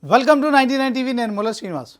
Welcome to 99 TV. నేను ముల శ్రీనివాస్.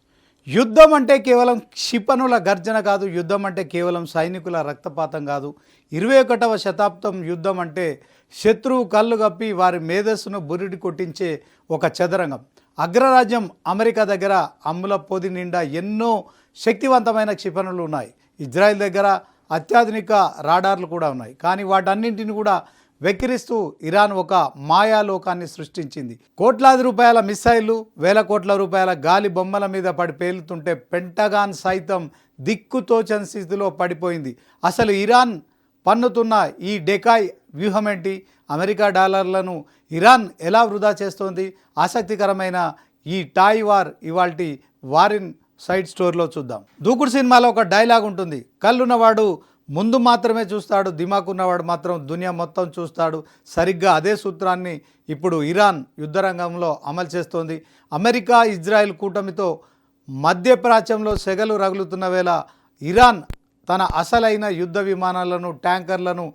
యుద్ధం అంటే కేవలం క్షిపణుల గర్జన కాదు. యుద్ధం అంటే కేవలం సైనికుల రక్తపాతం కాదు. 21వ శతాబ్దం యుద్ధం అంటే శత్రువు కళ్ళు కప్పి వారి మేధస్సును బురిడి కొట్టించే ఒక చదరంగం. అగ్రరాజ్యం అమెరికా దగ్గర అమ్ముల పొది నిండా ఎన్నో శక్తివంతమైన క్షిపణులు ఉన్నాయి. ఇజ్రాయెల్ దగ్గర అత్యాధునిక రాడార్లు కూడా ఉన్నాయి. కానీ వాటన్నింటిని కూడా వెక్కిరిస్తూ ఇరాన్ ఒక మాయాలోకాన్ని సృష్టించింది. కోట్లాది రూపాయల మిస్సైళ్లు, వేల కోట్ల రూపాయల గాలి బొమ్మల మీద పడి పేలుతుంటే పెంటగాన్ సైతం దిక్కుతోచని స్థితిలో పడిపోయింది. అసలు ఇరాన్ పన్నుతున్న ఈ డెకాయ్ వ్యూహం ఏంటి? అమెరికా డాలర్లను ఇరాన్ ఎలా వృధా చేస్తోంది? ఆసక్తికరమైన ఈ టాయ్ వార్ ఇవాల్టి వారిన్ సైడ్ స్టోర్లో చూద్దాం. దూకుడు సినిమాలో ఒక డైలాగ్ ఉంటుంది, కళ్ళున్నవాడు ముందు మాత్రమే చూస్తాడు, దిమాకున్నవాడు మాత్రం దునియా మొత్తం చూస్తాడు. సరిగ్గా అదే సూత్రాన్ని ఇప్పుడు ఇరాన్ యుద్ధరంగంలో అమలు చేస్తోంది. అమెరికా ఇజ్రాయెల్ కూటమితో మధ్యప్రాచ్యంలో సెగలు రగులుతున్న వేళ ఇరాన్ తన అసలైన యుద్ధ విమానాలను, ట్యాంకర్లను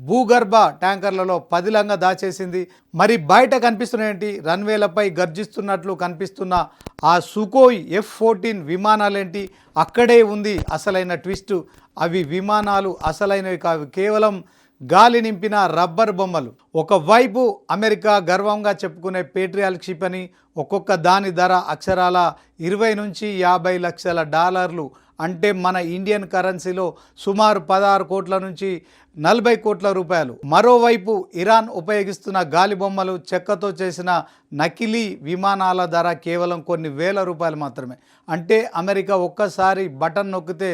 భూగర్భ ట్యాంకర్లలో పదిలంగా దాచేసింది. మరి బయట కనిపిస్తున్నాయేంటి? రన్వేలపై గర్జిస్తున్నట్లు కనిపిస్తున్న ఆ సుకోయ్ F-14 విమానాలేంటి? అక్కడే ఉంది అసలైన ట్విస్ట్. అవి విమానాలు అసలైనవి కావు, కేవలం గాలి నింపిన రబ్బర్ బొమ్మలు. ఒకవైపు అమెరికా గర్వంగా చెప్పుకునే పేట్రియాట్ క్షిపణి, ఒక్కొక్క దాని ధర అక్షరాల 20 నుంచి 50 లక్షల డాలర్లు, అంటే మన ఇండియన్ కరెన్సీలో సుమారు 16 కోట్ల నుంచి 40 కోట్ల రూపాయలు. మరోవైపు ఇరాన్ ఉపయోగిస్తున్న గాలి బొమ్మలు, చెక్కతో చేసిన నకిలీ విమానాల ధర కేవలం కొన్ని వేల రూపాయలు మాత్రమే. అంటే అమెరికా ఒక్కసారి బటన్ నొక్కితే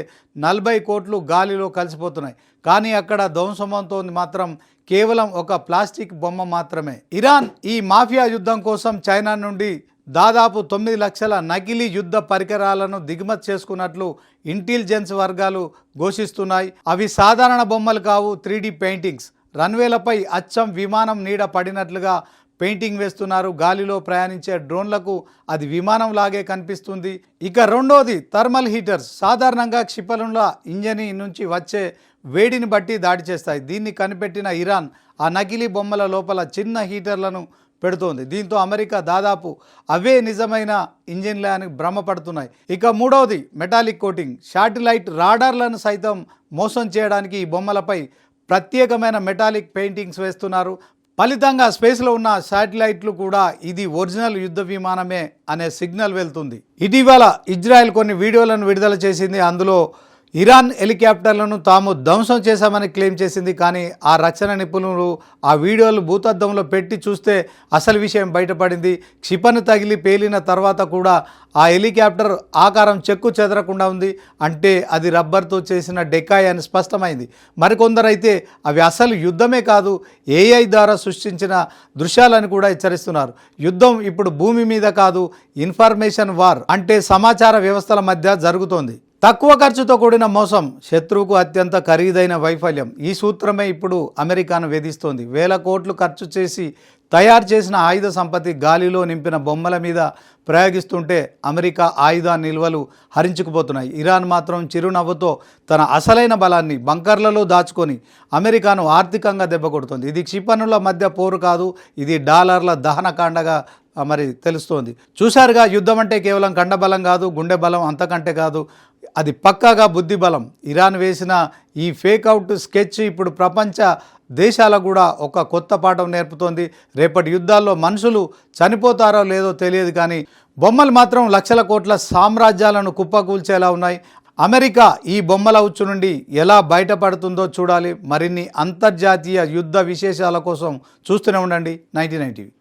40 కోట్లు గాలిలో కలిసిపోతున్నాయి. కానీ అక్కడ ధ్వంసమవుతోంది మాత్రం కేవలం ఒక ప్లాస్టిక్ బొమ్మ మాత్రమే. ఇరాన్ ఈ మాఫియా యుద్ధం కోసం చైనా నుండి దాదాపు 9 లక్షల నకిలీ యుద్ధ పరికరాలను దిగుమతి చేసుకున్నట్లు ఇంటెలిజెన్స్ వర్గాలు ఘోషిస్తున్నాయి. అవి సాధారణ బొమ్మలు కావు, 3D పెయింటింగ్స్. రన్వేలపై అచ్చం విమానం నీడ పడినట్లుగా పెయింటింగ్ వేస్తున్నారు. గాలిలో ప్రయాణించే డ్రోన్లకు అది విమానం లాగే కనిపిస్తుంది. ఇక రెండోది థర్మల్ హీటర్స్. సాధారణంగా క్షిపణుల ఇంజన్ నుంచి వచ్చే వేడిని బట్టి దాడి చేస్తాయి. దీన్ని కనిపెట్టిన ఇరాన్ ఆ నకిలీ బొమ్మల లోపల చిన్న హీటర్లను పెడుతోంది. దీంతో అమెరికా దాదాపు అవే నిజమైన ఇంజిన్లే అని భ్రమపడుతున్నాయి. ఇక మూడవది మెటాలిక్ కోటింగ్. శాటిలైట్ రాడార్లను సైతం మోసం చేయడానికి ఈ బొమ్మలపై ప్రత్యేకమైన మెటాలిక్ పెయింటింగ్స్ వేస్తున్నారు. ఫలితంగా స్పేస్లో ఉన్న శాటిలైట్లు కూడా ఇది ఒరిజినల్ యుద్ధ విమానమే అనే సిగ్నల్ వెళ్తుంది. ఇటీవల ఇజ్రాయెల్ కొన్ని వీడియోలను విడుదల చేసింది. అందులో ఇరాన్ హెలికాప్టర్లను తాము ధ్వంసం చేశామని క్లెయిమ్ చేసింది. కానీ ఆ రక్షణ నిపుణులు ఆ వీడియోలు భూతద్దంలో పెట్టి చూస్తే అసలు విషయం బయటపడింది. క్షిపణి తగిలి పేలిన తర్వాత కూడా ఆ హెలికాప్టర్ ఆకారం చెక్కు చెదరకుండా ఉంది. అంటే అది రబ్బర్తో చేసిన డెకాయ్ అని స్పష్టమైంది. మరికొందరైతే అవి అసలు యుద్ధమే కాదు, AI ద్వారా సృష్టించిన దృశ్యాలని కూడా హెచ్చరిస్తున్నారు. యుద్ధం ఇప్పుడు భూమి మీద కాదు, ఇన్ఫర్మేషన్ వార్, అంటే సమాచార వ్యవస్థల మధ్య జరుగుతోంది. తక్కువ ఖర్చుతో కూడిన మోసం, శత్రువుకు అత్యంత ఖరీదైన వైఫల్యం. ఈ సూత్రమే ఇప్పుడు అమెరికాను వేధిస్తోంది. వేల కోట్లు ఖర్చు చేసి తయారు చేసిన ఆయుధ సంపత్తి గాలిలో నింపిన బొమ్మల మీద ప్రయోగిస్తుంటే అమెరికా ఆయుధ నిల్వలు హరించుకుపోతున్నాయి. ఇరాన్ మాత్రం చిరునవ్వుతో తన అసలైన బలాన్ని బంకర్లలో దాచుకొని అమెరికాను ఆర్థికంగా దెబ్బకొడుతుంది. ఇది క్షిపణుల మధ్య పోరు కాదు, ఇది డాలర్ల దహనకాండగా మరి తెలుస్తోంది. చూశారుగా, యుద్ధం అంటే కేవలం కండబలం కాదు, గుండె బలం అంతకంటే కాదు, అది పక్కాగా బుద్ధి బలం. ఇరాన్ వేసిన ఈ ఫేక్అవుట్ స్కెచ్ ఇప్పుడు ప్రపంచ దేశాలకు కూడా ఒక కొత్త పాఠం నేర్పుతోంది. రేపటి యుద్ధాల్లో మనుషులు చనిపోతారో లేదో తెలియదు, కానీ బొమ్మలు మాత్రం లక్షల కోట్ల సామ్రాజ్యాలను కుప్పకూల్చేలా ఉన్నాయి. అమెరికా ఈ బొమ్మల ఉచ్చు నుండి ఎలా బయటపడుతుందో చూడాలి. మరిన్ని అంతర్జాతీయ యుద్ధ విశేషాల కోసం చూస్తూనే ఉండండి 99 టీవీ.